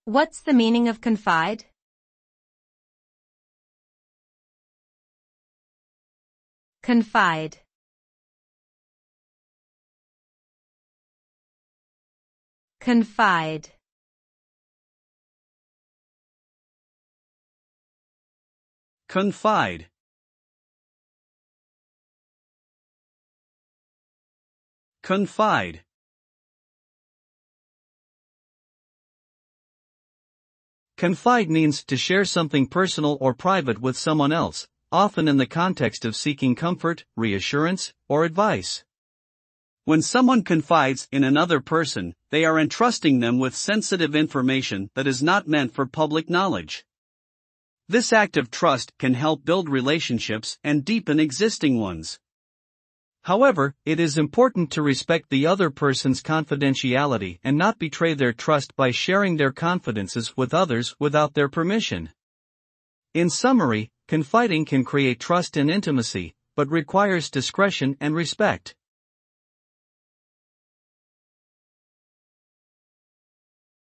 What's the meaning of confide? Confide. Confide. Confide. Confide. Confide means to share something personal or private with someone else, often in the context of seeking comfort, reassurance, or advice. When someone confides in another person, they are entrusting them with sensitive information that is not meant for public knowledge. This act of trust can help build relationships and deepen existing ones. However, it is important to respect the other person's confidentiality and not betray their trust by sharing their confidences with others without their permission. In summary, confiding can create trust and intimacy, but requires discretion and respect.